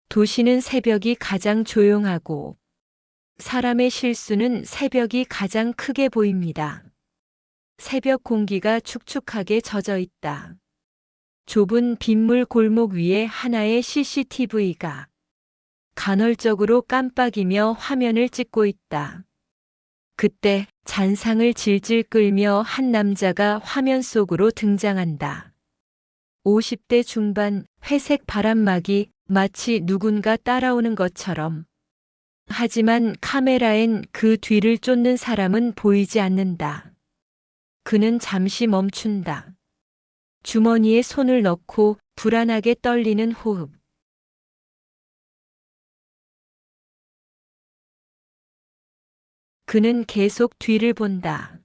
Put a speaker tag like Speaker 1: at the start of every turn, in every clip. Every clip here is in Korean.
Speaker 1: 도시는 새벽이 가장 조용하고 사람의 실수는 새벽이 가장 크게 보입니다. 새벽 공기가 축축하게 젖어 있다. 좁은 빗물 골목 위에 하나의 CCTV가 간헐적으로 깜빡이며 화면을 찍고 있다. 그때 잔상을 질질 끌며 한 남자가 화면 속으로 등장한다. 50대 중반, 회색 바람막이, 마치 누군가 따라오는 것처럼. 하지만 카메라엔 그 뒤를 쫓는 사람은 보이지 않는다. 그는 잠시 멈춘다. 주머니에 손을 넣고 불안하게 떨리는 호흡. 그는 계속 뒤를 본다.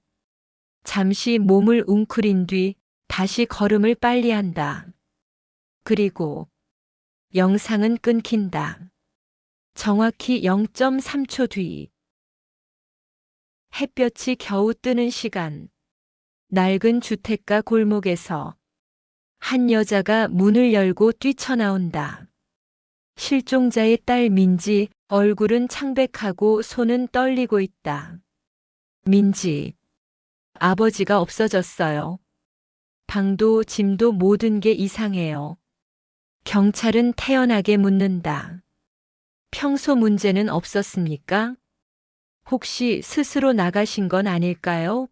Speaker 1: 잠시 몸을 웅크린 뒤 다시 걸음을 빨리 한다. 그리고 영상은 끊긴다. 정확히 0.3초 뒤. 햇볕이 겨우 뜨는 시간. 낡은 주택가 골목에서 한 여자가 문을 열고 뛰쳐나온다. 실종자의 딸 민지, 얼굴은 창백하고 손은 떨리고 있다. 민지, 아버지가 없어졌어요. 방도 짐도 모든 게 이상해요. 경찰은 태연하게 묻는다. 평소 문제는 없었습니까? 혹시 스스로 나가신 건 아닐까요?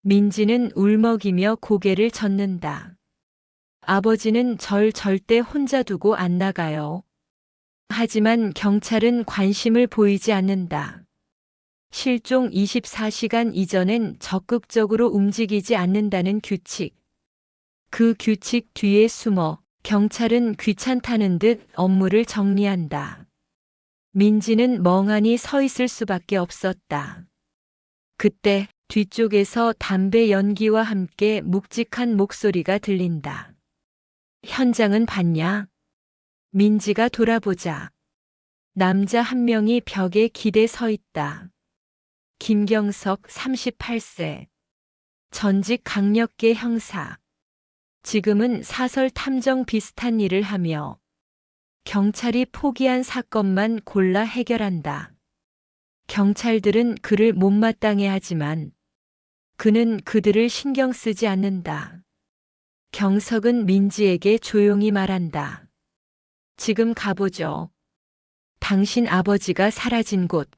Speaker 1: 민지는 울먹이며 고개를 젓는다. 아버지는 절 절대 혼자 두고 안 나가요. 하지만 경찰은 관심을 보이지 않는다. 실종 24시간 이전엔 적극적으로 움직이지 않는다는 규칙. 그 규칙 뒤에 숨어 경찰은 귀찮다는 듯 업무를 정리한다. 민지는 멍하니 서 있을 수밖에 없었다. 그때 뒤쪽에서 담배 연기와 함께 묵직한 목소리가 들린다. 현장은 봤냐? 민지가 돌아보자. 남자 한 명이 벽에 기대 서 있다. 김경석 38세. 전직 강력계 형사. 지금은 사설 탐정 비슷한 일을 하며 경찰이 포기한 사건만 골라 해결한다. 경찰들은 그를 못마땅해 하지만 그는 그들을 신경 쓰지 않는다. 경석은 민지에게 조용히 말한다. 지금 가보죠. 당신 아버지가 사라진 곳.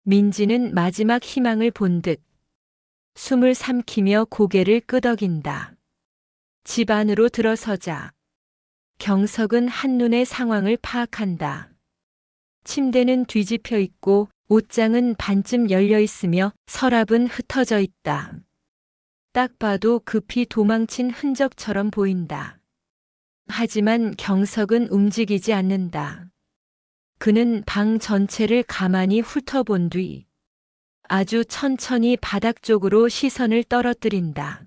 Speaker 1: 민지는 마지막 희망을 본 듯 숨을 삼키며 고개를 끄덕인다. 집 안으로 들어서자 경석은 한눈에 상황을 파악한다. 침대는 뒤집혀 있고 옷장은 반쯤 열려 있으며 서랍은 흩어져 있다. 딱 봐도 급히 도망친 흔적처럼 보인다. 하지만 경석은 움직이지 않는다. 그는 방 전체를 가만히 훑어본 뒤 아주 천천히 바닥 쪽으로 시선을 떨어뜨린다.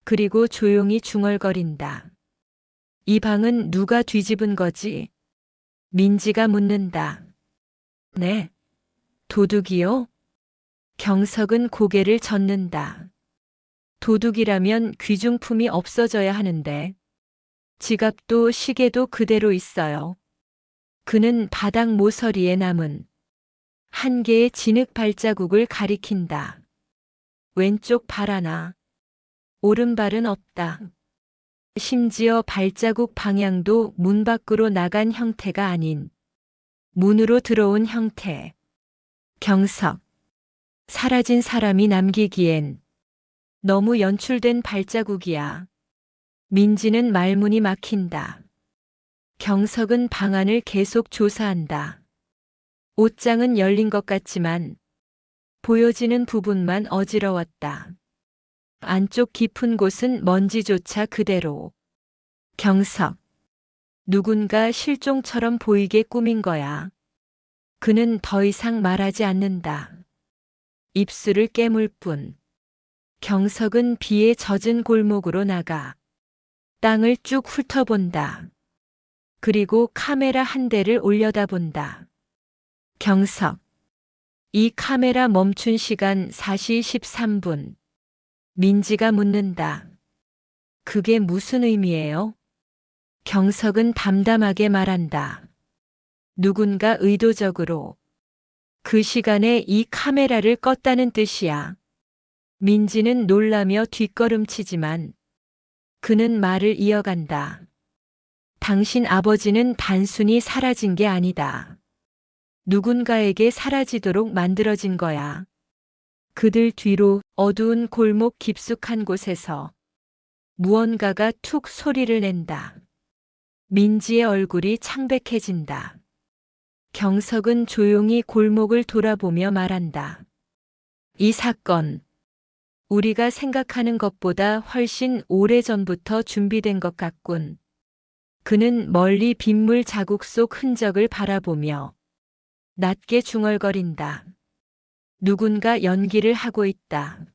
Speaker 1: 그리고 조용히 중얼거린다. 이 방은 누가 뒤집은 거지? 민지가 묻는다. 네. 도둑이요? 경석은 고개를 젓는다. 도둑이라면 귀중품이 없어져야 하는데 지갑도 시계도 그대로 있어요. 그는 바닥 모서리에 남은 한 개의 진흙 발자국을 가리킨다. 왼쪽 발 하나. 오른발은 없다. 심지어 발자국 방향도 문 밖으로 나간 형태가 아닌 문으로 들어온 형태. 경석. 사라진 사람이 남기기엔 너무 연출된 발자국이야. 민지는 말문이 막힌다. 경석은 방안을 계속 조사한다. 옷장은 열린 것 같지만 보여지는 부분만 어지러웠다. 안쪽 깊은 곳은 먼지조차 그대로. 경석. 누군가 실종처럼 보이게 꾸민 거야. 그는 더 이상 말하지 않는다. 입술을 깨물 뿐. 경석은 비에 젖은 골목으로 나가 땅을 쭉 훑어본다. 그리고 카메라 한 대를 올려다본다. 경석. 이 카메라 멈춘 시간 4시 13분. 민지가 묻는다. 그게 무슨 의미예요? 경석은 담담하게 말한다. 누군가 의도적으로 그 시간에 이 카메라를 껐다는 뜻이야. 민지는 놀라며 뒷걸음치지만 그는 말을 이어간다. 당신 아버지는 단순히 사라진 게 아니다. 누군가에게 사라지도록 만들어진 거야. 그들 뒤로 어두운 골목 깊숙한 곳에서 무언가가 툭 소리를 낸다. 민지의 얼굴이 창백해진다. 경석은 조용히 골목을 돌아보며 말한다. 이 사건, 우리가 생각하는 것보다 훨씬 오래전부터 준비된 것 같군. 그는 멀리 빗물 자국 속 흔적을 바라보며 낮게 중얼거린다. 누군가 연기를 하고 있다.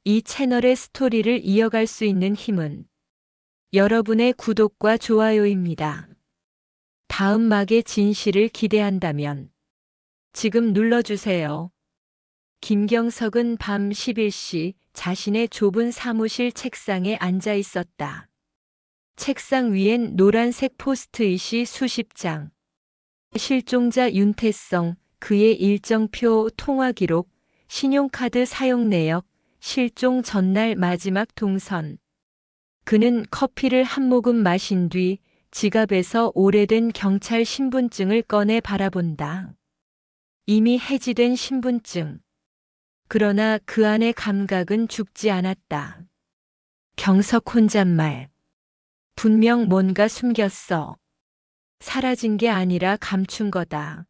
Speaker 1: 이 채널의 스토리를 이어갈 수 있는 힘은 여러분의 구독과 좋아요입니다. 다음 막의 진실을 기대한다면 지금 눌러주세요. 김경석은 밤 11시 자신의 좁은 사무실 책상에 앉아 있었다. 책상 위엔 노란색 포스트잇이 수십 장. 실종자 윤태성, 그의 일정표 통화 기록, 신용카드 사용 내역, 실종 전날 마지막 동선. 그는 커피를 한 모금 마신 뒤 지갑에서 오래된 경찰 신분증을 꺼내 바라본다. 이미 해지된 신분증. 그러나 그 안의 감각은 죽지 않았다. 경석 혼잣말. 분명 뭔가 숨겼어. 사라진 게 아니라 감춘 거다.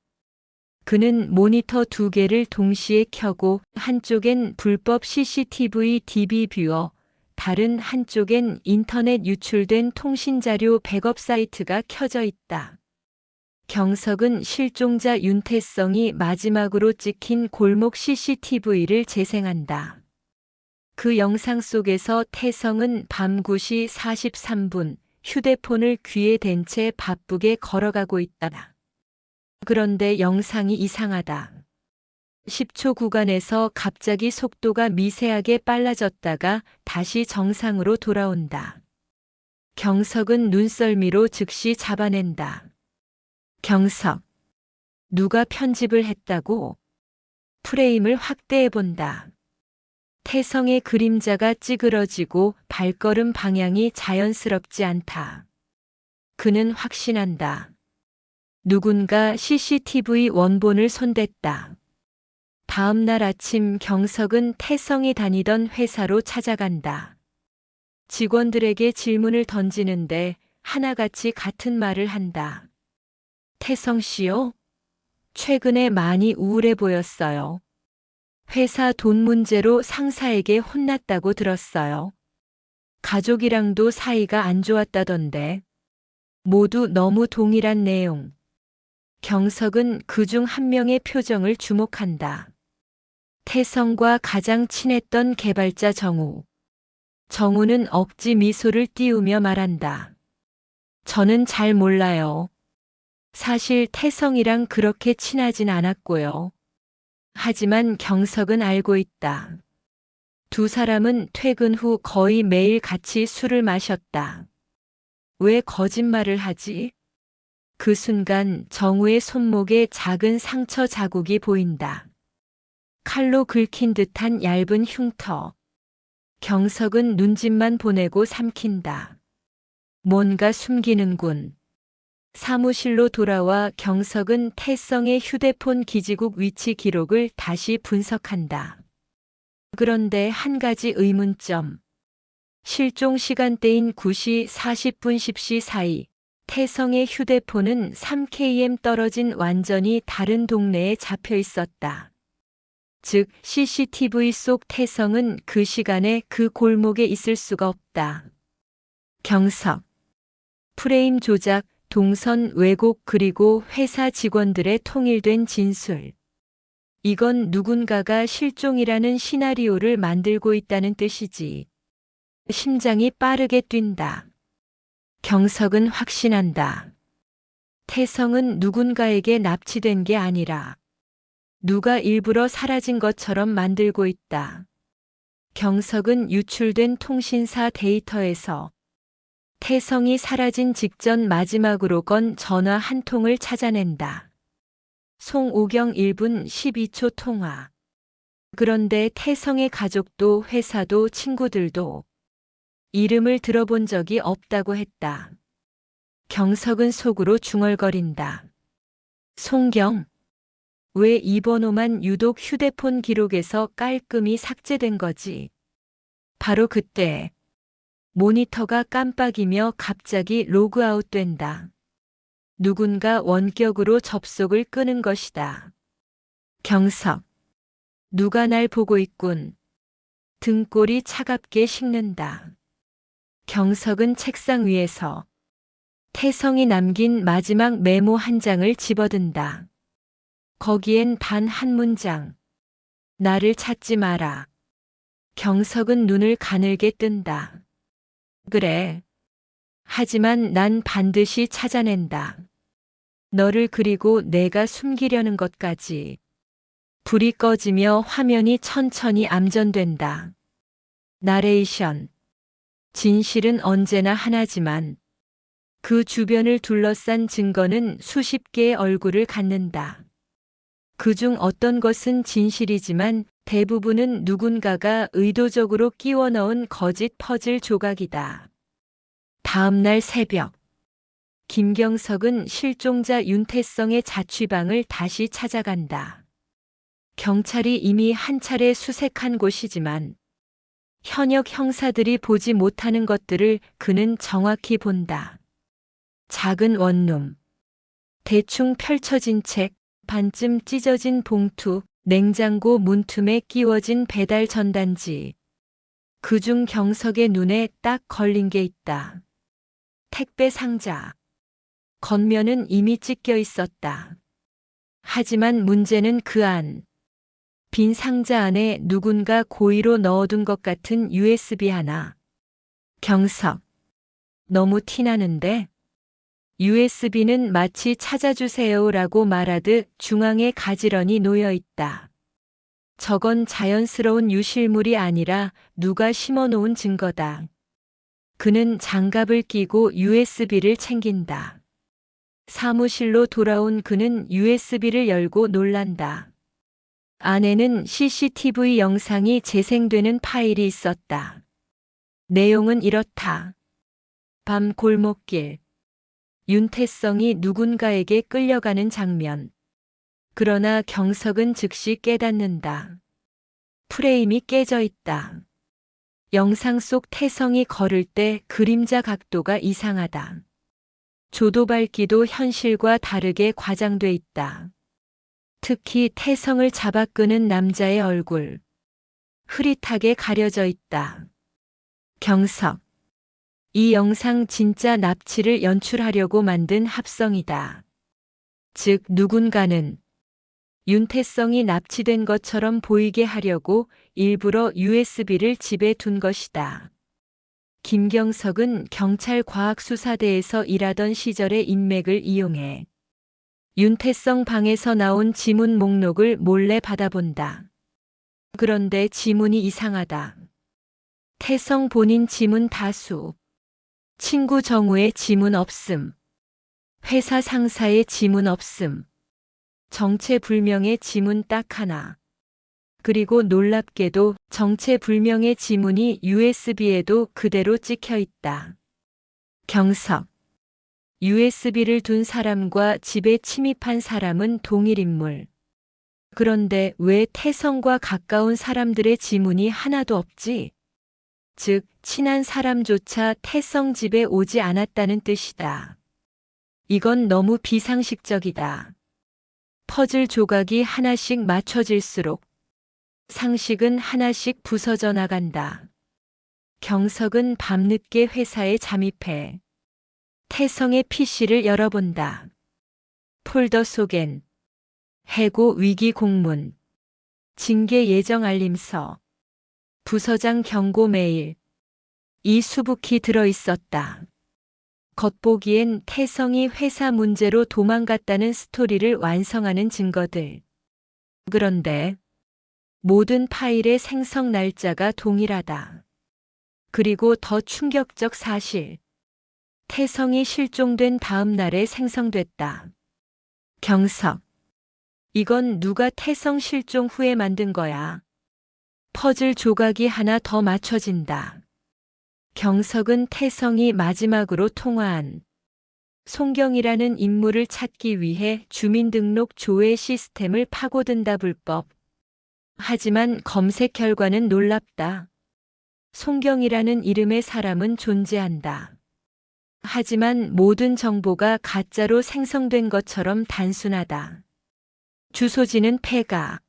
Speaker 1: 그는 모니터 2개를 동시에 켜고 한쪽엔 불법 CCTV DB 뷰어, 다른 한쪽엔 인터넷 유출된 통신자료 백업 사이트가 켜져 있다. 경석은 실종자 윤태성이 마지막으로 찍힌 골목 CCTV를 재생한다. 그 영상 속에서 태성은 밤 9시 43분 휴대폰을 귀에 댄 채 바쁘게 걸어가고 있다. 그런데 영상이 이상하다. 10초 구간에서 갑자기 속도가 미세하게 빨라졌다가 다시 정상으로 돌아온다. 경석은 눈썰미로 즉시 잡아낸다. 경석, 누가 편집을 했다고? 프레임을 확대해본다. 태성의 그림자가 찌그러지고 발걸음 방향이 자연스럽지 않다. 그는 확신한다. 누군가 CCTV 원본을 손댔다. 다음 날 아침 경석은 태성이 다니던 회사로 찾아간다. 직원들에게 질문을 던지는데 하나같이 같은 말을 한다. 태성 씨요? 최근에 많이 우울해 보였어요. 회사 돈 문제로 상사에게 혼났다고 들었어요. 가족이랑도 사이가 안 좋았다던데. 모두 너무 동일한 내용. 경석은 그중 한 명의 표정을 주목한다. 태성과 가장 친했던 개발자 정우. 정우는 억지 미소를 띄우며 말한다. 저는 잘 몰라요. 사실 태성이랑 그렇게 친하진 않았고요. 하지만 경석은 알고 있다. 두 사람은 퇴근 후 거의 매일 같이 술을 마셨다. 왜 거짓말을 하지? 그 순간 정우의 손목에 작은 상처 자국이 보인다. 칼로 긁힌 듯한 얇은 흉터. 경석은 눈짓만 보내고 삼킨다. 뭔가 숨기는군. 사무실로 돌아와 경석은 태성의 휴대폰 기지국 위치 기록을 다시 분석한다. 그런데 한 가지 의문점. 실종 시간대인 9시 40분 10시 사이 태성의 휴대폰은 3km 떨어진 완전히 다른 동네에 잡혀 있었다. 즉 CCTV 속 태성은 그 시간에 그 골목에 있을 수가 없다. 경석. 프레임 조작, 동선 왜곡 그리고 회사 직원들의 통일된 진술. 이건 누군가가 실종이라는 시나리오를 만들고 있다는 뜻이지. 심장이 빠르게 뛴다. 경석은 확신한다. 태성은 누군가에게 납치된 게 아니라 누가 일부러 사라진 것처럼 만들고 있다. 경석은 유출된 통신사 데이터에서 태성이 사라진 직전 마지막으로 건 전화 한 통을 찾아낸다. 송오경 1분 12초 통화. 그런데 태성의 가족도 회사도 친구들도 이름을 들어본 적이 없다고 했다. 경석은 속으로 중얼거린다. 송경. 왜 이 번호만 유독 휴대폰 기록에서 깔끔히 삭제된 거지? 바로 그때 모니터가 깜빡이며 갑자기 로그아웃 된다. 누군가 원격으로 접속을 끄는 것이다. 경석. 누가 날 보고 있군. 등골이 차갑게 식는다. 경석은 책상 위에서 태성이 남긴 마지막 메모 한 장을 집어든다. 거기엔 단 한 문장. 나를 찾지 마라. 경석은 눈을 가늘게 뜬다. 그래. 하지만 난 반드시 찾아낸다. 너를 그리고 내가 숨기려는 것까지. 불이 꺼지며 화면이 천천히 암전된다. 나레이션. 진실은 언제나 하나지만 그 주변을 둘러싼 증거는 수십 개의 얼굴을 갖는다. 그중 어떤 것은 진실이지만 대부분은 누군가가 의도적으로 끼워 넣은 거짓 퍼즐 조각이다. 다음 날 새벽. 김경석은 실종자 윤태성의 자취방을 다시 찾아간다. 경찰이 이미 한 차례 수색한 곳이지만 현역 형사들이 보지 못하는 것들을 그는 정확히 본다. 작은 원룸, 대충 펼쳐진 책, 반쯤 찢어진 봉투, 냉장고 문틈에 끼워진 배달 전단지. 그중 경석의 눈에 딱 걸린 게 있다. 택배 상자. 겉면은 이미 찢겨 있었다. 하지만 문제는 그 안. 빈 상자 안에 누군가 고의로 넣어둔 것 같은 USB 하나. 경석. 너무 티나는데? USB는 마치 찾아주세요라고 말하듯 중앙에 가지런히 놓여 있다. 저건 자연스러운 유실물이 아니라 누가 심어놓은 증거다. 그는 장갑을 끼고 USB를 챙긴다. 사무실로 돌아온 그는 USB를 열고 놀란다. 안에는 CCTV 영상이 재생되는 파일이 있었다. 내용은 이렇다. 밤 골목길. 윤태성이 누군가에게 끌려가는 장면. 그러나 경석은 즉시 깨닫는다. 프레임이 깨져 있다. 영상 속 태성이 걸을 때 그림자 각도가 이상하다. 조도 밝기도 현실과 다르게 과장돼 있다. 특히 태성을 잡아 끄는 남자의 얼굴. 흐릿하게 가려져 있다. 경석. 이 영상 진짜 납치를 연출하려고 만든 합성이다. 즉 누군가는 윤태성이 납치된 것처럼 보이게 하려고 일부러 USB를 집에 둔 것이다. 김경석은 경찰 과학수사대에서 일하던 시절의 인맥을 이용해 윤태성 방에서 나온 지문 목록을 몰래 받아본다. 그런데 지문이 이상하다. 태성 본인 지문 다수. 친구 정우의 지문 없음. 회사 상사의 지문 없음. 정체불명의 지문 딱 하나. 그리고 놀랍게도 정체불명의 지문이 USB에도 그대로 찍혀 있다. 경석. USB를 둔 사람과 집에 침입한 사람은 동일 인물. 그런데 왜 태성과 가까운 사람들의 지문이 하나도 없지? 즉, 친한 사람조차 태성 집에 오지 않았다는 뜻이다. 이건 너무 비상식적이다. 퍼즐 조각이 하나씩 맞춰질수록 상식은 하나씩 부서져 나간다. 경석은 밤늦게 회사에 잠입해 태성의 PC를 열어본다. 폴더 속엔 해고 위기 공문, 징계 예정 알림서, 부서장 경고 메일, 이 수북히 들어 있었다. 겉보기엔 태성이 회사 문제로 도망갔다는 스토리를 완성하는 증거들. 그런데 모든 파일의 생성 날짜가 동일하다. 그리고 더 충격적 사실. 태성이 실종된 다음 날에 생성됐다. 경석. 이건 누가 태성 실종 후에 만든 거야? 퍼즐 조각이 하나 더 맞춰진다. 경석은 태성이 마지막으로 통화한 송경이라는 인물을 찾기 위해 주민등록 조회 시스템을 파고든다 불법. 하지만 검색 결과는 놀랍다. 송경이라는 이름의 사람은 존재한다. 하지만 모든 정보가 가짜로 생성된 것처럼 단순하다. 주소지는 폐가.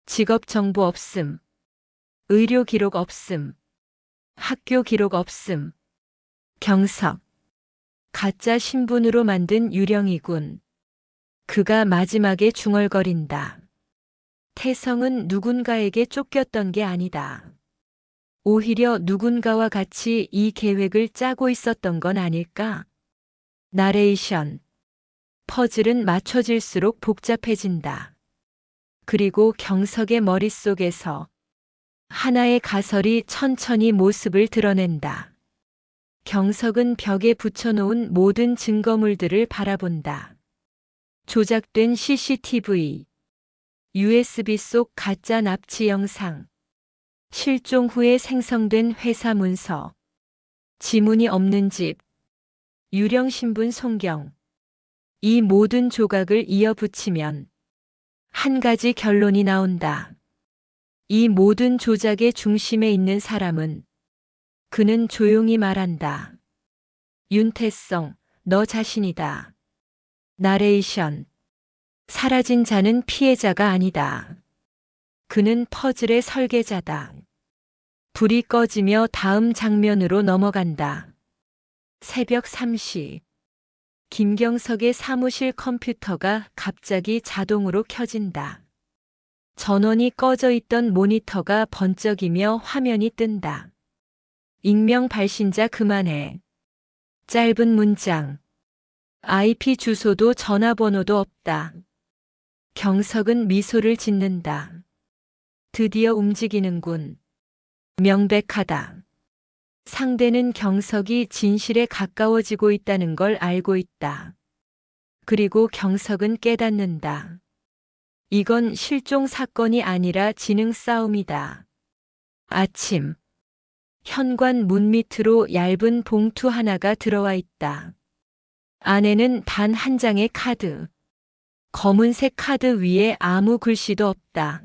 Speaker 1: 직업 정보 없음. 의료 기록 없음. 학교 기록 없음. 경석. 가짜 신분으로 만든 유령이군. 그가 마지막에 중얼거린다. 태성은 누군가에게 쫓겼던 게 아니다. 오히려 누군가와 같이 이 계획을 짜고 있었던 건 아닐까? 나레이션. 퍼즐은 맞춰질수록 복잡해진다. 그리고 경석의 머릿속에서 하나의 가설이 천천히 모습을 드러낸다. 경석은 벽에 붙여놓은 모든 증거물들을 바라본다. 조작된 CCTV, USB 속 가짜 납치 영상, 실종 후에 생성된 회사 문서, 지문이 없는 집, 유령 신분 송경. 이 모든 조각을 이어붙이면 한 가지 결론이 나온다. 이 모든 조작의 중심에 있는 사람은 그는 조용히 말한다. 윤태성, 너 자신이다. 나레이션. 사라진 자는 피해자가 아니다. 그는 퍼즐의 설계자다. 불이 꺼지며 다음 장면으로 넘어간다. 새벽 3시. 김경석의 사무실 컴퓨터가 갑자기 자동으로 켜진다. 전원이 꺼져 있던 모니터가 번쩍이며 화면이 뜬다. 익명 발신자 그만해. 짧은 문장. IP 주소도 전화번호도 없다. 경석은 미소를 짓는다. 드디어 움직이는군. 명백하다. 상대는 경석이 진실에 가까워지고 있다는 걸 알고 있다. 그리고 경석은 깨닫는다. 이건 실종 사건이 아니라 지능 싸움이다. 아침. 현관 문 밑으로 얇은 봉투 하나가 들어와 있다. 안에는 단 한 장의 카드. 검은색 카드 위에 아무 글씨도 없다.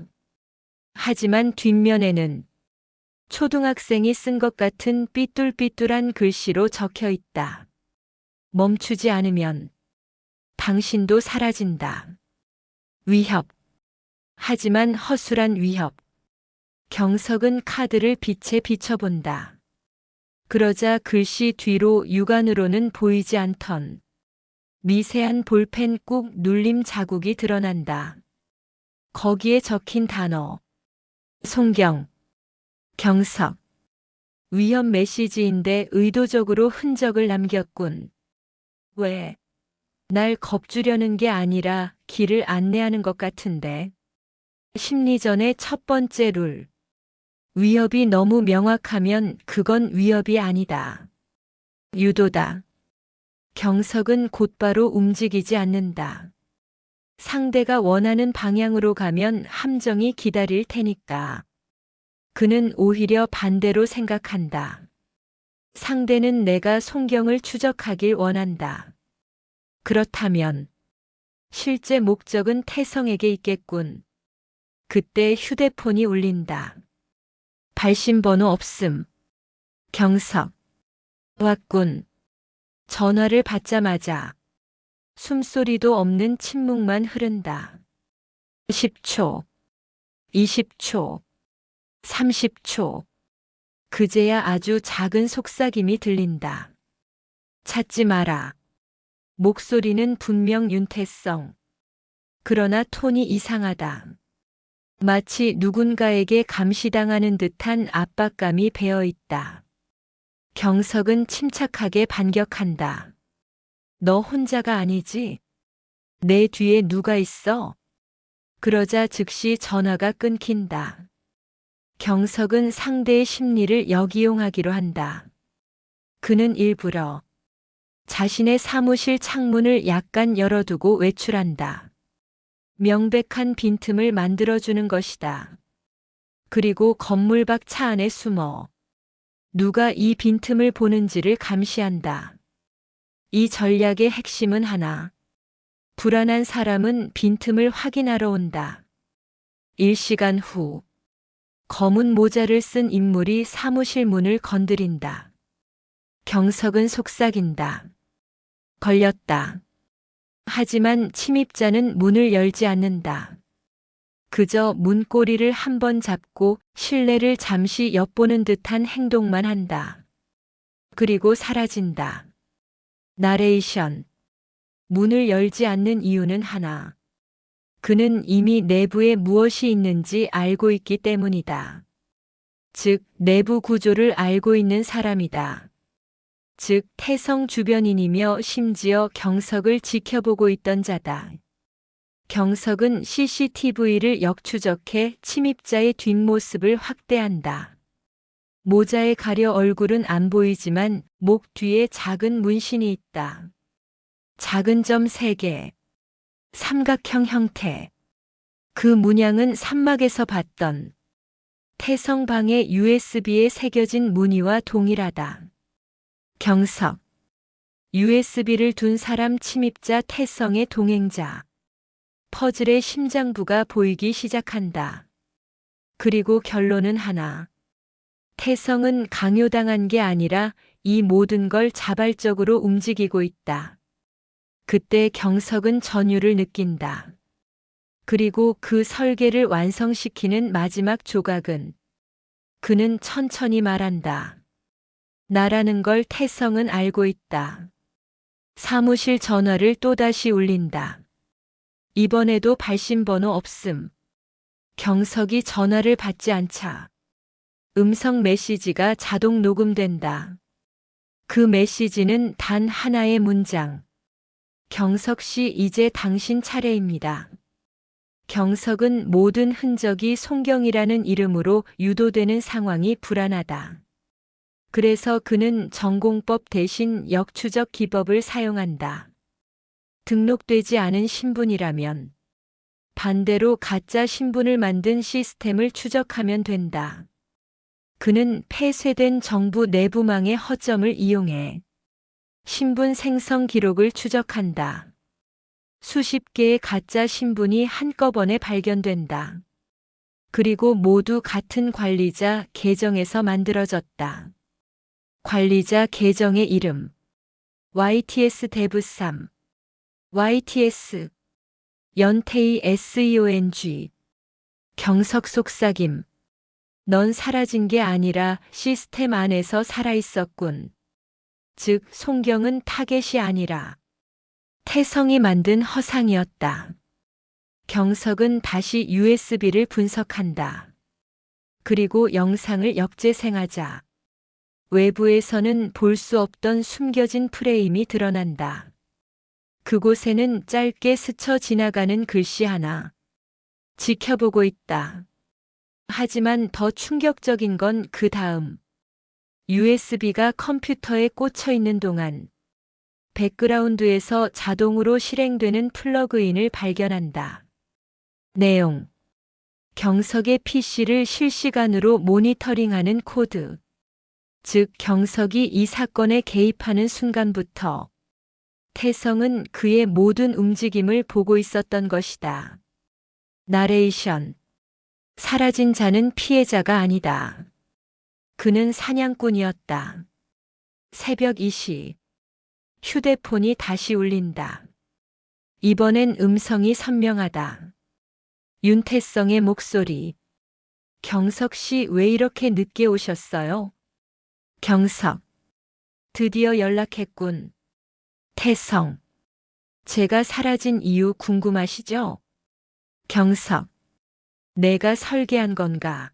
Speaker 1: 하지만 뒷면에는 초등학생이 쓴 것 같은 삐뚤삐뚤한 글씨로 적혀 있다. 멈추지 않으면 당신도 사라진다. 위협. 하지만 허술한 위협. 경석은 카드를 빛에 비춰본다. 그러자 글씨 뒤로 육안으로는 보이지 않던 미세한 볼펜 꾹 눌림 자국이 드러난다. 거기에 적힌 단어. 송경. 경석. 위협 메시지인데 의도적으로 흔적을 남겼군. 왜? 날 겁주려는 게 아니라 길을 안내하는 것 같은데. 심리전의 첫 번째 룰. 위협이 너무 명확하면 그건 위협이 아니다. 유도다. 경석은 곧바로 움직이지 않는다. 상대가 원하는 방향으로 가면 함정이 기다릴 테니까. 그는 오히려 반대로 생각한다. 상대는 내가 송경을 추적하길 원한다. 그렇다면 실제 목적은 태성에게 있겠군. 그때 휴대폰이 울린다. 발신번호 없음. 경석. 왔군. 전화를 받자마자 숨소리도 없는 침묵만 흐른다. 10초, 20초, 30초. 그제야 아주 작은 속삭임이 들린다. 찾지 마라. 목소리는 분명 윤태성. 그러나 톤이 이상하다. 마치 누군가에게 감시당하는 듯한 압박감이 배어 있다. 경석은 침착하게 반격한다. 너 혼자가 아니지? 내 뒤에 누가 있어? 그러자 즉시 전화가 끊긴다. 경석은 상대의 심리를 역이용하기로 한다. 그는 일부러 자신의 사무실 창문을 약간 열어두고 외출한다. 명백한 빈틈을 만들어주는 것이다. 그리고 건물 밖 차 안에 숨어 누가 이 빈틈을 보는지를 감시한다. 이 전략의 핵심은 하나. 불안한 사람은 빈틈을 확인하러 온다. 1시간 후 검은 모자를 쓴 인물이 사무실 문을 건드린다. 경석은 속삭인다. 걸렸다. 하지만 침입자는 문을 열지 않는다. 그저 문고리를 한번 잡고 실내를 잠시 엿보는 듯한 행동만 한다. 그리고 사라진다. 나레이션. 문을 열지 않는 이유는 하나. 그는 이미 내부에 무엇이 있는지 알고 있기 때문이다. 즉, 내부 구조를 알고 있는 사람이다. 즉, 태성 주변인이며 심지어 경석을 지켜보고 있던 자다. 경석은 CCTV를 역추적해 침입자의 뒷모습을 확대한다. 모자에 가려 얼굴은 안 보이지만 목 뒤에 작은 문신이 있다. 작은 점 3개. 삼각형 형태. 그 문양은 산막에서 봤던 태성방의 USB에 새겨진 무늬와 동일하다. 경석. USB를 둔 사람 침입자 태성의 동행자. 퍼즐의 심장부가 보이기 시작한다. 그리고 결론은 하나. 태성은 강요당한 게 아니라 이 모든 걸 자발적으로 움직이고 있다. 그때 경석은 전율을 느낀다. 그리고 그 설계를 완성시키는 마지막 조각은 그는 천천히 말한다. 나라는 걸 태성은 알고 있다. 사무실 전화를 또다시 울린다. 이번에도 발신번호 없음. 경석이 전화를 받지 않자 음성 메시지가 자동 녹음된다. 그 메시지는 단 하나의 문장. 경석 씨, 이제 당신 차례입니다. 경석은 모든 흔적이 송경이라는 이름으로 유도되는 상황이 불안하다. 그래서 그는 전공법 대신 역추적 기법을 사용한다. 등록되지 않은 신분이라면 반대로 가짜 신분을 만든 시스템을 추적하면 된다. 그는 폐쇄된 정부 내부망의 허점을 이용해 신분 생성 기록을 추적한다. 수십 개의 가짜 신분이 한꺼번에 발견된다. 그리고 모두 같은 관리자 계정에서 만들어졌다. 관리자 계정의 이름 YTS 데브 3 YTS 연태이 SEONG 경석 속삭임. 넌 사라진 게 아니라 시스템 안에서 살아있었군. 즉, 송경은 타겟이 아니라 태성이 만든 허상이었다. 경석은 다시 USB를 분석한다. 그리고 영상을 역재생하자 외부에서는 볼 수 없던 숨겨진 프레임이 드러난다. 그곳에는 짧게 스쳐 지나가는 글씨 하나. 지켜보고 있다. 하지만 더 충격적인 건 그 다음. USB가 컴퓨터에 꽂혀 있는 동안 백그라운드에서 자동으로 실행되는 플러그인을 발견한다. 내용. 경석의 PC를 실시간으로 모니터링하는 코드. 즉, 경석이 이 사건에 개입하는 순간부터 태성은 그의 모든 움직임을 보고 있었던 것이다. 나레이션. 사라진 자는 피해자가 아니다. 그는 사냥꾼이었다. 새벽 2시. 휴대폰이 다시 울린다. 이번엔 음성이 선명하다. 윤태성의 목소리. 경석 씨, 왜 이렇게 늦게 오셨어요? 경석. 드디어 연락했군. 태성. 제가 사라진 이유 궁금하시죠? 경석. 내가 설계한 건가?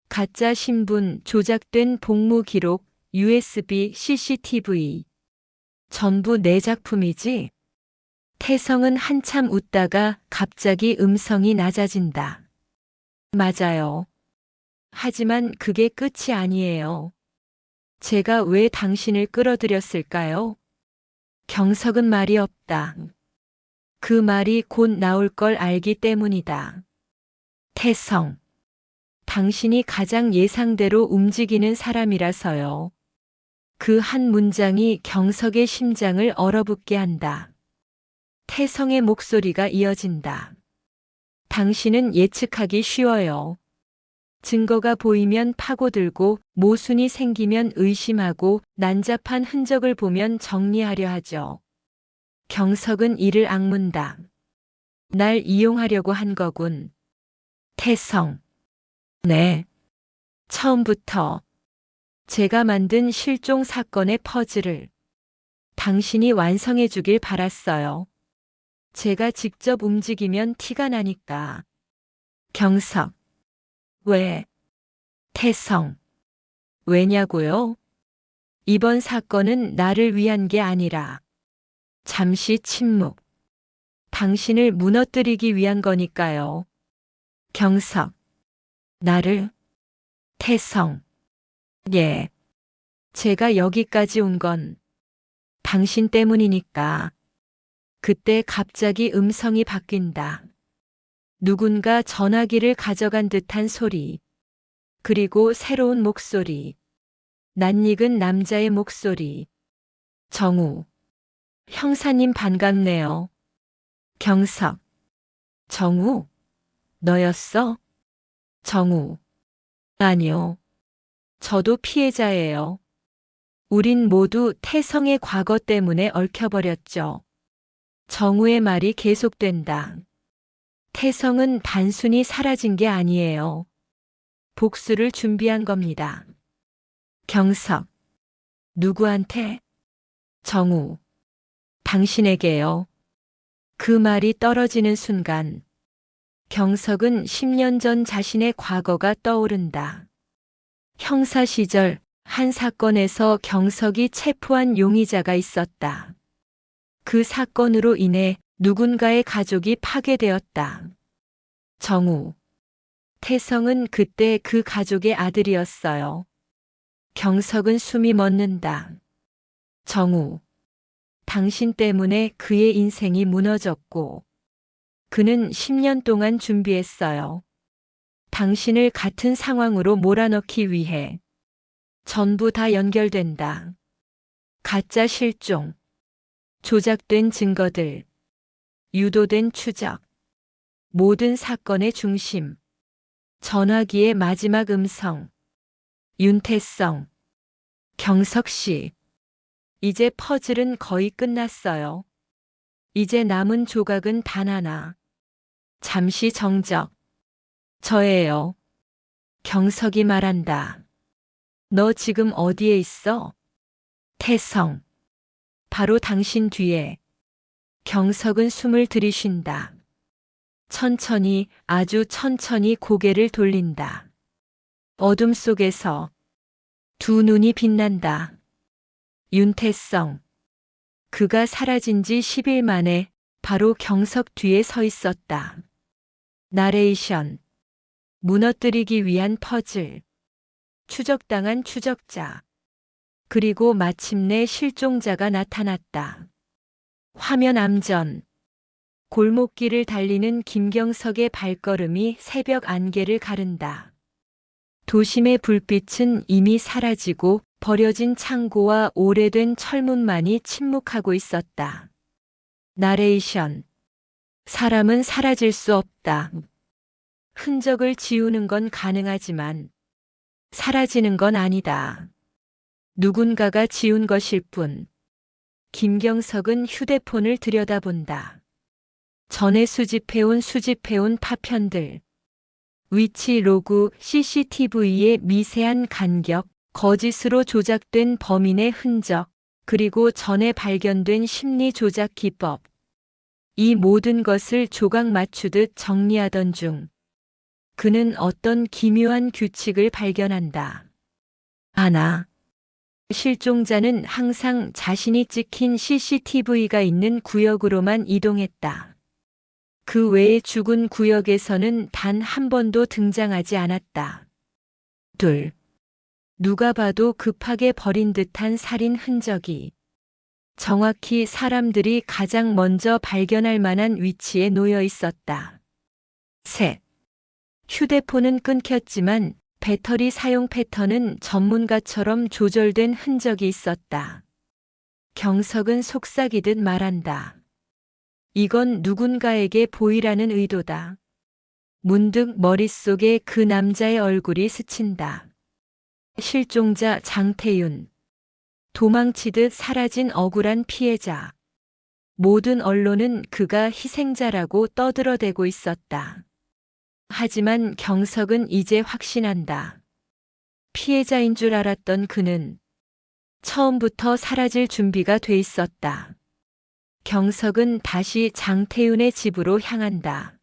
Speaker 1: 가짜 신분, 조작된 복무 기록, USB, CCTV. 전부 내 작품이지? 태성은 한참 웃다가 갑자기 음성이 낮아진다. 맞아요. 하지만 그게 끝이 아니에요. 제가 왜 당신을 끌어들였을까요? 경석은 말이 없다. 그 말이 곧 나올 걸 알기 때문이다. 태성. 당신이 가장 예상대로 움직이는 사람이라서요. 그 한 문장이 경석의 심장을 얼어붙게 한다. 태성의 목소리가 이어진다. 당신은 예측하기 쉬워요. 증거가 보이면 파고들고 모순이 생기면 의심하고 난잡한 흔적을 보면 정리하려 하죠. 경석은 이를 악문다. 날 이용하려고 한 거군. 태성. 네. 처음부터 제가 만든 실종 사건의 퍼즐을 당신이 완성해 주길 바랐어요. 제가 직접 움직이면 티가 나니까. 경석. 왜? 태성. 왜냐고요? 이번 사건은 나를 위한 게 아니라 잠시 침묵. 당신을 무너뜨리기 위한 거니까요. 경석. 나를? 태성. 예. 제가 여기까지 온 건 당신 때문이니까. 그때 갑자기 음성이 바뀐다. 누군가 전화기를 가져간 듯한 소리. 그리고 새로운 목소리. 낯익은 남자의 목소리. 정우. 형사님 반갑네요. 경석. 정우? 너였어? 정우. 아니요. 저도 피해자예요. 우린 모두 태성의 과거 때문에 얽혀버렸죠. 정우의 말이 계속된다. 태성은 단순히 사라진 게 아니에요. 복수를 준비한 겁니다. 경석. 누구한테? 정우. 당신에게요. 그 말이 떨어지는 순간 경석은 10년 전 자신의 과거가 떠오른다. 형사 시절 한 사건에서 경석이 체포한 용의자가 있었다. 그 사건으로 인해 누군가의 가족이 파괴되었다. 정우. 태성은 그때 그 가족의 아들이었어요. 경석은 숨이 멎는다. 정우. 당신 때문에 그의 인생이 무너졌고, 그는 10년 동안 준비했어요. 당신을 같은 상황으로 몰아넣기 위해. 전부 다 연결된다. 가짜 실종. 조작된 증거들, 유도된 추적, 모든 사건의 중심, 전화기의 마지막 음성, 윤태성, 경석 씨. 이제 퍼즐은 거의 끝났어요. 이제 남은 조각은 단 하나. 잠시 정적. 저예요. 경석이 말한다. 너 지금 어디에 있어? 태성. 바로 당신 뒤에. 경석은 숨을 들이쉰다. 천천히, 아주 천천히 고개를 돌린다. 어둠 속에서 두 눈이 빛난다. 윤태성. 그가 사라진 지 10일 만에 바로 경석 뒤에 서 있었다. 나레이션. 무너뜨리기 위한 퍼즐. 추적당한 추적자. 그리고 마침내 실종자가 나타났다. 화면 암전. 골목길을 달리는 김경석의 발걸음이 새벽 안개를 가른다. 도심의 불빛은 이미 사라지고 버려진 창고와 오래된 철문만이 침묵하고 있었다. 나레이션. 사람은 사라질 수 없다. 흔적을 지우는 건 가능하지만 사라지는 건 아니다. 누군가가 지운 것일 뿐. 김경석은 휴대폰을 들여다본다. 전에 수집해온 파편들. 위치 로그, CCTV의 미세한 간격, 거짓으로 조작된 범인의 흔적, 그리고 전에 발견된 심리 조작 기법. 이 모든 것을 조각 맞추듯 정리하던 중 그는 어떤 기묘한 규칙을 발견한다. 하나. 실종자는 항상 자신이 찍힌 CCTV가 있는 구역으로만 이동했다. 그 외의 죽은 구역에서는 단 한 번도 등장하지 않았다. 둘. 누가 봐도 급하게 버린 듯한 살인 흔적이. 정확히 사람들이 가장 먼저 발견할 만한 위치에 놓여 있었다. 셋. 휴대폰은 끊겼지만 배터리 사용 패턴은 전문가처럼 조절된 흔적이 있었다. 경석은 속삭이듯 말한다. 이건 누군가에게 보이라는 의도다. 문득 머릿속에 그 남자의 얼굴이 스친다. 실종자 장태윤. 도망치듯 사라진 억울한 피해자. 모든 언론은 그가 희생자라고 떠들어대고 있었다. 하지만 경석은 이제 확신한다. 피해자인 줄 알았던 그는 처음부터 사라질 준비가 돼 있었다. 경석은 다시 장태윤의 집으로 향한다.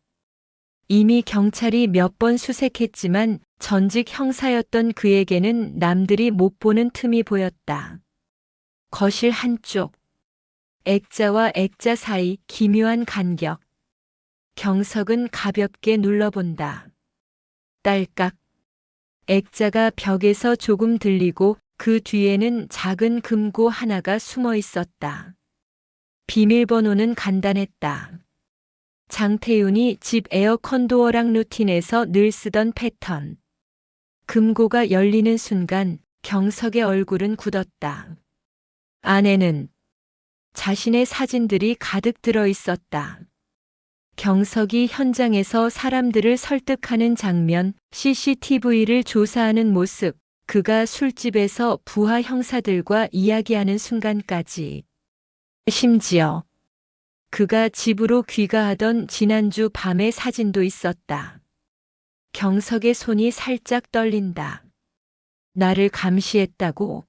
Speaker 1: 이미 경찰이 몇 번 수색했지만 전직 형사였던 그에게는 남들이 못 보는 틈이 보였다. 거실 한쪽. 액자와 액자 사이 기묘한 간격. 경석은 가볍게 눌러본다. 딸깍. 액자가 벽에서 조금 들리고 그 뒤에는 작은 금고 하나가 숨어 있었다. 비밀번호는 간단했다. 장태윤이 집 에어컨 도어락 루틴에서 늘 쓰던 패턴. 금고가 열리는 순간 경석의 얼굴은 굳었다. 안에는 자신의 사진들이 가득 들어 있었다. 경석이 현장에서 사람들을 설득하는 장면, CCTV를 조사하는 모습, 그가 술집에서 부하 형사들과 이야기하는 순간까지. 심지어 그가 집으로 귀가하던 지난주 밤의 사진도 있었다. 경석의 손이 살짝 떨린다. 나를 감시했다고.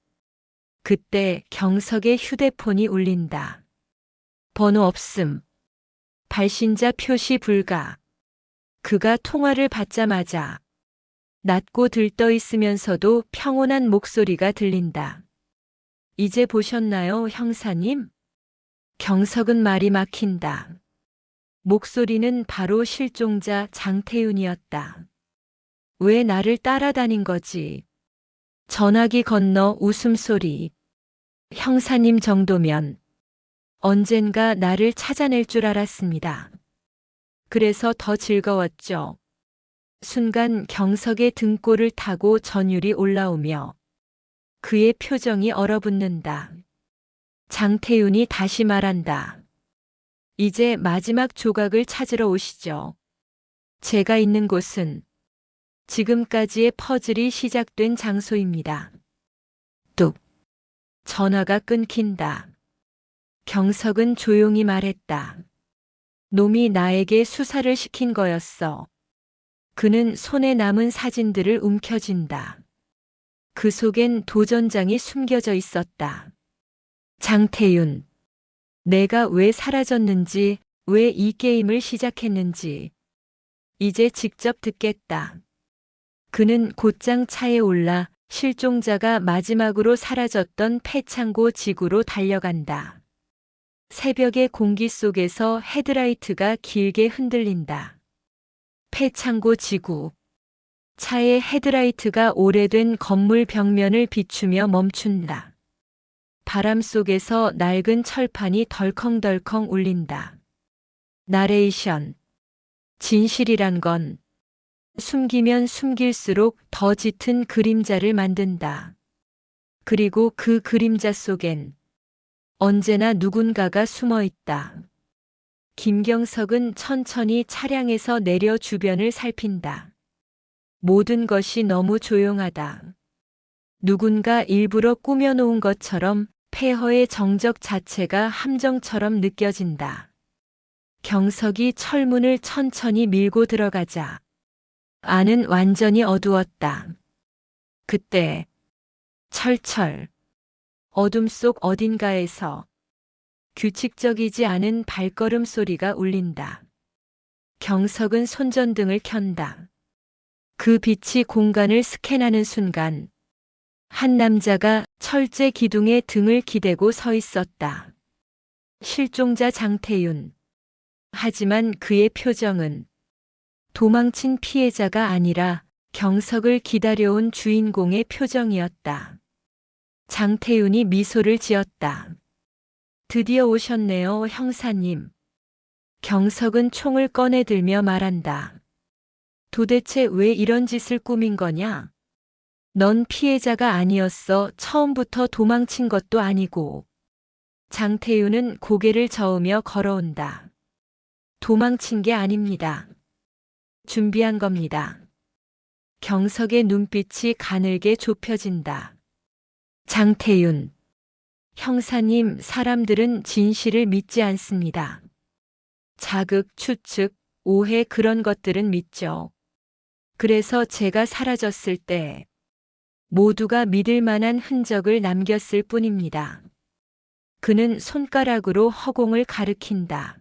Speaker 1: 그때 경석의 휴대폰이 울린다. 번호 없음. 발신자 표시 불가. 그가 통화를 받자마자 낮고 들떠 있으면서도 평온한 목소리가 들린다. 이제 보셨나요, 형사님? 경석은 말이 막힌다. 목소리는 바로 실종자 장태윤이었다. 왜 나를 따라다닌 거지? 전화기 건너 웃음소리. 형사님 정도면 언젠가 나를 찾아낼 줄 알았습니다. 그래서 더 즐거웠죠. 순간 경석의 등골을 타고 전율이 올라오며 그의 표정이 얼어붙는다. 장태윤이 다시 말한다. 이제 마지막 조각을 찾으러 오시죠. 제가 있는 곳은 지금까지의 퍼즐이 시작된 장소입니다. 뚝. 전화가 끊긴다. 경석은 조용히 말했다. 놈이 나에게 수사를 시킨 거였어. 그는 손에 남은 사진들을 움켜쥔다. 그 속엔 도전장이 숨겨져 있었다. 장태윤. 내가 왜 사라졌는지, 왜 이 게임을 시작했는지. 이제 직접 듣겠다. 그는 곧장 차에 올라 실종자가 마지막으로 사라졌던 폐창고 지구로 달려간다. 새벽의 공기 속에서 헤드라이트가 길게 흔들린다. 폐창고 지구. 차의 헤드라이트가 오래된 건물 벽면을 비추며 멈춘다. 바람 속에서 낡은 철판이 덜컹덜컹 울린다. 나레이션. 진실이란 건 숨기면 숨길수록 더 짙은 그림자를 만든다. 그리고 그 그림자 속엔 언제나 누군가가 숨어 있다. 김경석은 천천히 차량에서 내려 주변을 살핀다. 모든 것이 너무 조용하다. 누군가 일부러 꾸며놓은 것처럼 폐허의 정적 자체가 함정처럼 느껴진다. 경석이 철문을 천천히 밀고 들어가자 안은 완전히 어두웠다. 그때 철철 어둠 속 어딘가에서 규칙적이지 않은 발걸음 소리가 울린다. 경석은 손전등을 켠다. 그 빛이 공간을 스캔하는 순간 한 남자가 철제 기둥에 등을 기대고 서 있었다. 실종자 장태윤. 하지만 그의 표정은 도망친 피해자가 아니라 경석을 기다려온 주인공의 표정이었다. 장태윤이 미소를 지었다. 드디어 오셨네요, 형사님. 경석은 총을 꺼내들며 말한다. 도대체 왜 이런 짓을 꾸민 거냐? 넌 피해자가 아니었어. 처음부터 도망친 것도 아니고. 장태윤은 고개를 저으며 걸어온다. 도망친 게 아닙니다. 준비한 겁니다. 경석의 눈빛이 가늘게 좁혀진다. 장태윤. 형사님, 사람들은 진실을 믿지 않습니다. 자극, 추측, 오해 그런 것들은 믿죠. 그래서 제가 사라졌을 때 모두가 믿을 만한 흔적을 남겼을 뿐입니다. 그는 손가락으로 허공을 가리킨다.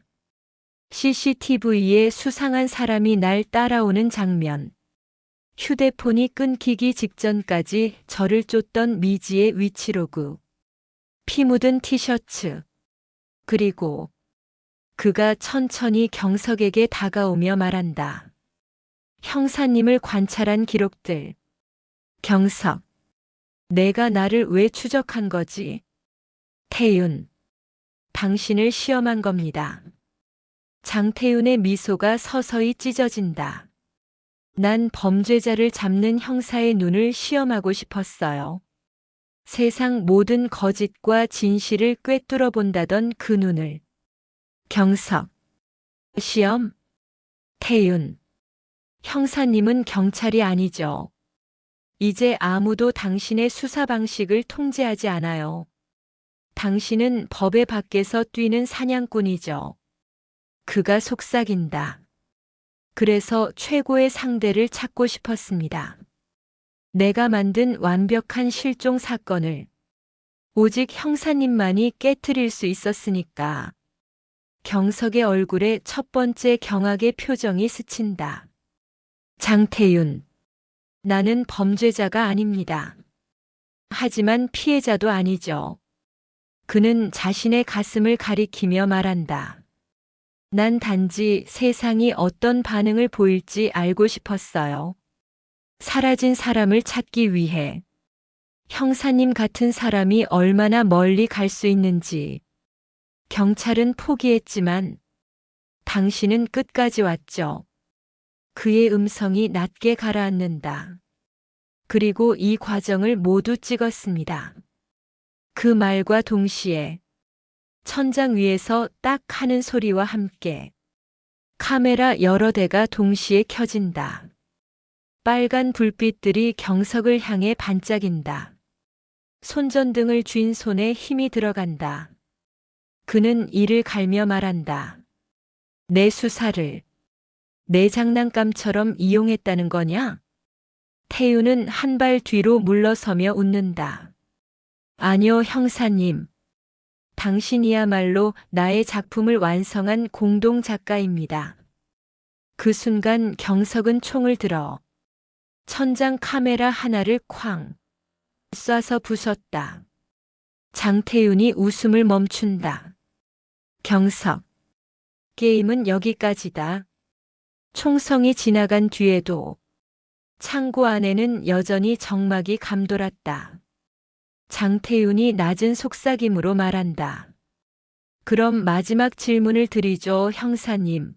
Speaker 1: CCTV에 수상한 사람이 날 따라오는 장면. 휴대폰이 끊기기 직전까지 저를 쫓던 미지의 위치로그. 피 묻은 티셔츠. 그리고 그가 천천히 경석에게 다가오며 말한다. 형사님을 관찰한 기록들. 경석. 내가 나를 왜 추적한 거지? 태윤. 당신을 시험한 겁니다. 장태윤의 미소가 서서히 찢어진다. 난 범죄자를 잡는 형사의 눈을 시험하고 싶었어요. 세상 모든 거짓과 진실을 꿰뚫어 본다던 그 눈을. 경석. 시험? 태윤. 형사님은 경찰이 아니죠. 이제 아무도 당신의 수사 방식을 통제하지 않아요. 당신은 법의 밖에서 뛰는 사냥꾼이죠. 그가 속삭인다. 그래서 최고의 상대를 찾고 싶었습니다. 내가 만든 완벽한 실종 사건을 오직 형사님만이 깨트릴 수 있었으니까. 경석의 얼굴에 첫 번째 경악의 표정이 스친다. 장태윤. 나는 범죄자가 아닙니다. 하지만 피해자도 아니죠. 그는 자신의 가슴을 가리키며 말한다. 난 단지 세상이 어떤 반응을 보일지 알고 싶었어요. 사라진 사람을 찾기 위해. 형사님 같은 사람이 얼마나 멀리 갈 수 있는지. 경찰은 포기했지만 당신은 끝까지 왔죠. 그의 음성이 낮게 가라앉는다. 그리고 이 과정을 모두 찍었습니다. 그 말과 동시에 천장 위에서 딱 하는 소리와 함께 카메라 여러 대가 동시에 켜진다. 빨간 불빛들이 경석을 향해 반짝인다. 손전등을 쥔 손에 힘이 들어간다. 그는 이를 갈며 말한다. 내 수사를 내 장난감처럼 이용했다는 거냐? 태윤은 한 발 뒤로 물러서며 웃는다. 아니요, 형사님. 당신이야말로 나의 작품을 완성한 공동 작가입니다. 그 순간 경석은 총을 들어 천장 카메라 하나를 쾅 쏴서 부쉈다. 장태윤이 웃음을 멈춘다. 경석. 게임은 여기까지다. 총성이 지나간 뒤에도 창고 안에는 여전히 적막이 감돌았다. 장태윤이 낮은 속삭임으로 말한다. 그럼 마지막 질문을 드리죠, 형사님.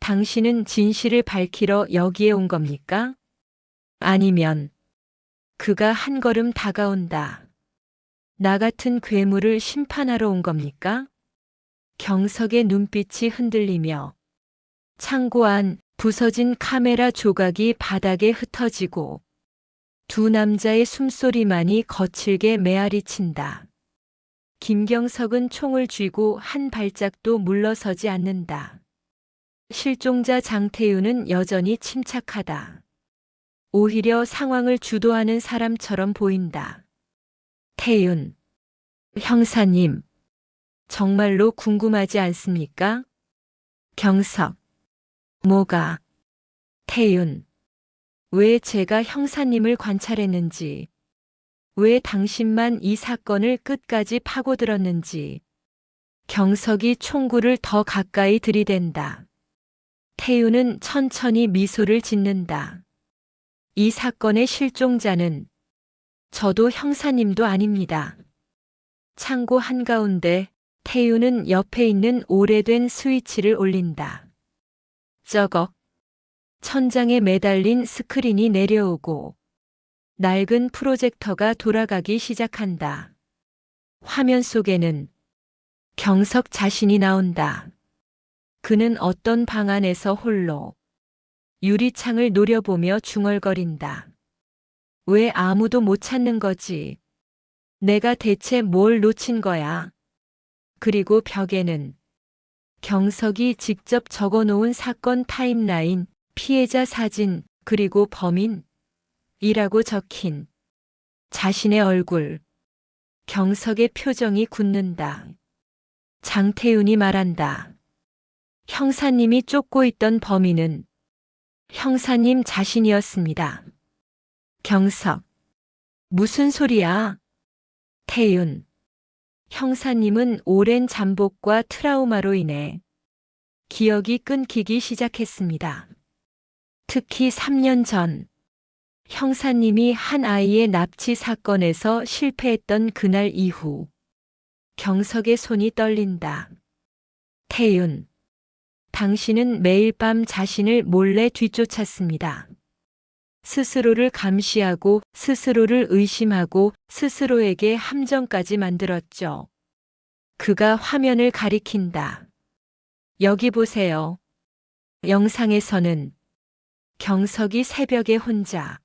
Speaker 1: 당신은 진실을 밝히러 여기에 온 겁니까? 아니면 그가 한 걸음 다가온다. 나 같은 괴물을 심판하러 온 겁니까? 경석의 눈빛이 흔들리며 창고 안 부서진 카메라 조각이 바닥에 흩어지고 두 남자의 숨소리만이 거칠게 메아리친다. 김경석은 총을 쥐고 한 발짝도 물러서지 않는다. 실종자 장태윤은 여전히 침착하다. 오히려 상황을 주도하는 사람처럼 보인다. 태윤. 형사님. 정말로 궁금하지 않습니까? 경석. 뭐가? 태윤. 왜 제가 형사님을 관찰했는지, 왜 당신만 이 사건을 끝까지 파고들었는지. 경석이 총구를 더 가까이 들이댄다. 태윤은 천천히 미소를 짓는다. 이 사건의 실종자는 저도 형사님도 아닙니다. 창고 한가운데 태윤은 옆에 있는 오래된 스위치를 올린다. 쩌걱. 천장에 매달린 스크린이 내려오고 낡은 프로젝터가 돌아가기 시작한다. 화면 속에는 경석 자신이 나온다. 그는 어떤 방 안에서 홀로 유리창을 노려보며 중얼거린다. 왜 아무도 못 찾는 거지? 내가 대체 뭘 놓친 거야? 그리고 벽에는 경석이 직접 적어놓은 사건 타임라인, 피해자 사진, 그리고 범인이라고 적힌 자신의 얼굴. 경석의 표정이 굳는다. 장태윤이 말한다. 형사님이 쫓고 있던 범인은 형사님 자신이었습니다. 경석. 무슨 소리야? 태윤. 형사님은 오랜 잠복과 트라우마로 인해 기억이 끊기기 시작했습니다. 특히 3년 전 형사님이 한 아이의 납치 사건에서 실패했던 그날 이후 경석의 손이 떨린다. 태윤. 당신은 매일 밤 자신을 몰래 뒤쫓았습니다. 스스로를 감시하고 스스로를 의심하고 스스로에게 함정까지 만들었죠. 그가 화면을 가리킨다. 여기 보세요. 영상에서는 경석이 새벽에 혼자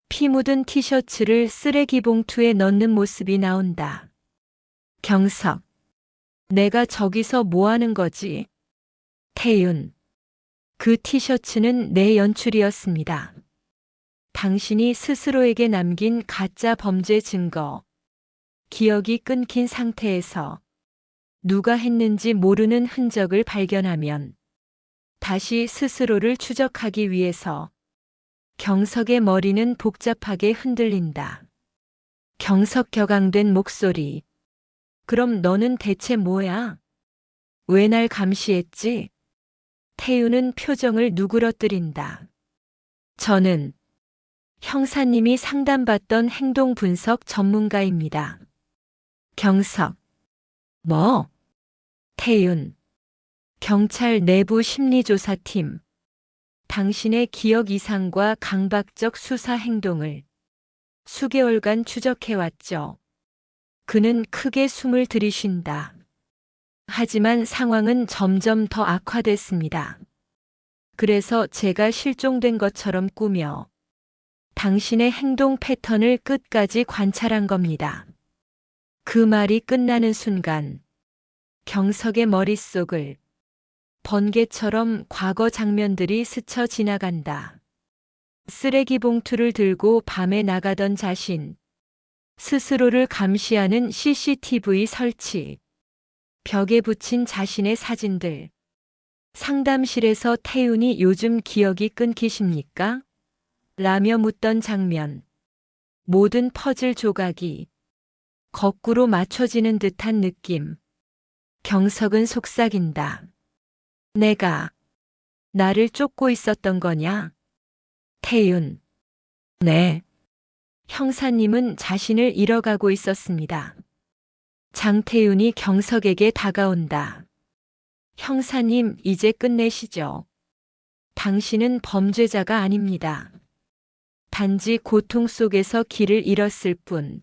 Speaker 1: 피 묻은 티셔츠를 쓰레기 봉투에 넣는 모습이 나온다. 경석. 내가 저기서 뭐 하는 거지? 태윤. 그 티셔츠는 내 연출이었습니다. 당신이 스스로에게 남긴 가짜 범죄 증거. 기억이 끊긴 상태에서 누가 했는지 모르는 흔적을 발견하면 다시 스스로를 추적하기 위해서 경석의 머리는 복잡하게 흔들린다. 경석 격앙된 목소리. 그럼 너는 대체 뭐야? 왜 날 감시했지? 태윤은 표정을 누그러뜨린다. 저는 형사님이 상담받던 행동 분석 전문가입니다. 경석. 뭐? 태윤. 경찰 내부 심리조사팀. 당신의 기억 이상과 강박적 수사 행동을 수개월간 추적해왔죠. 그는 크게 숨을 들이쉰다. 하지만 상황은 점점 더 악화됐습니다. 그래서 제가 실종된 것처럼 꾸며 당신의 행동 패턴을 끝까지 관찰한 겁니다. 그 말이 끝나는 순간 경석의 머릿속을 번개처럼 과거 장면들이 스쳐 지나간다. 쓰레기 봉투를 들고 밤에 나가던 자신, 스스로를 감시하는 CCTV 설치, 벽에 붙인 자신의 사진들, 상담실에서 태윤이 요즘 기억이 끊기십니까? 라며 묻던 장면, 모든 퍼즐 조각이 거꾸로 맞춰지는 듯한 느낌. 경석은 속삭인다. 내가 나를 쫓고 있었던 거냐? 태윤. 네. 형사님은 자신을 잃어가고 있었습니다. 장태윤이 경석에게 다가온다. 형사님, 이제 끝내시죠. 당신은 범죄자가 아닙니다. 단지 고통 속에서 길을 잃었을 뿐.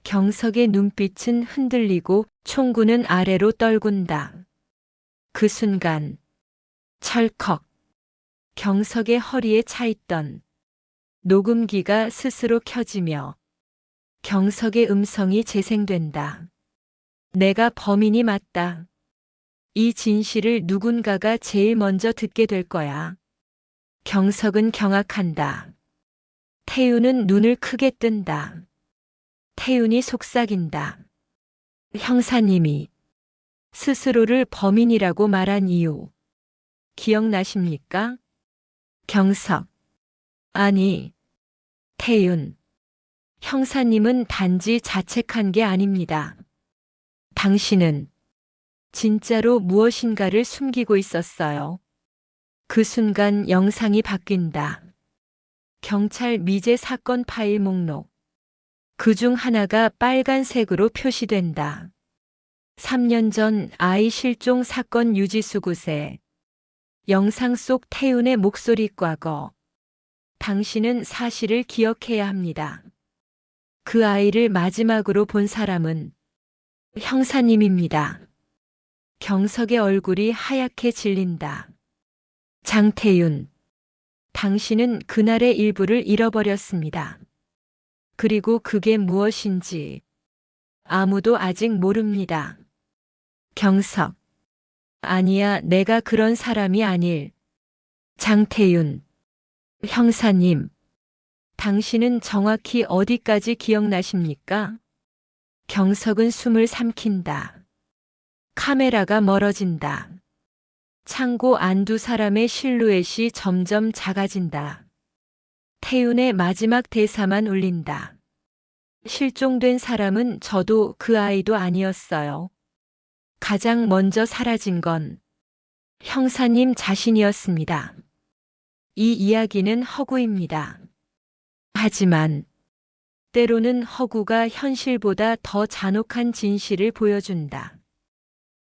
Speaker 1: 경석의 눈빛은 흔들리고 총구는 아래로 떨군다. 그 순간 철컥. 경석의 허리에 차있던 녹음기가 스스로 켜지며 경석의 음성이 재생된다. 내가 범인이 맞다. 이 진실을 누군가가 제일 먼저 듣게 될 거야. 경석은 경악한다. 태윤은 눈을 크게 뜬다. 태윤이 속삭인다. 형사님이 스스로를 범인이라고 말한 이유 기억나십니까? 경석. 아니. 태윤. 형사님은 단지 자책한 게 아닙니다. 당신은 진짜로 무엇인가를 숨기고 있었어요. 그 순간 영상이 바뀐다. 경찰 미제 사건 파일 목록. 그중 하나가 빨간색으로 표시된다. 3년 전 아이 실종 사건 유지수 9세. 영상 속 태윤의 목소리 과거. 당신은 사실을 기억해야 합니다. 그 아이를 마지막으로 본 사람은 형사님입니다. 경석의 얼굴이 하얗게 질린다. 장태윤, 당신은 그날의 일부를 잃어버렸습니다. 그리고 그게 무엇인지 아무도 아직 모릅니다. 경석, 아니야, 내가 그런 사람이 아닐. 장태윤, 형사님, 당신은 정확히 어디까지 기억나십니까? 경석은 숨을 삼킨다. 카메라가 멀어진다. 창고 안 두 사람의 실루엣이 점점 작아진다. 태윤의 마지막 대사만 울린다. 실종된 사람은 저도 그 아이도 아니었어요. 가장 먼저 사라진 건 형사님 자신이었습니다. 이 이야기는 허구입니다. 하지만 때로는 허구가 현실보다 더 잔혹한 진실을 보여준다.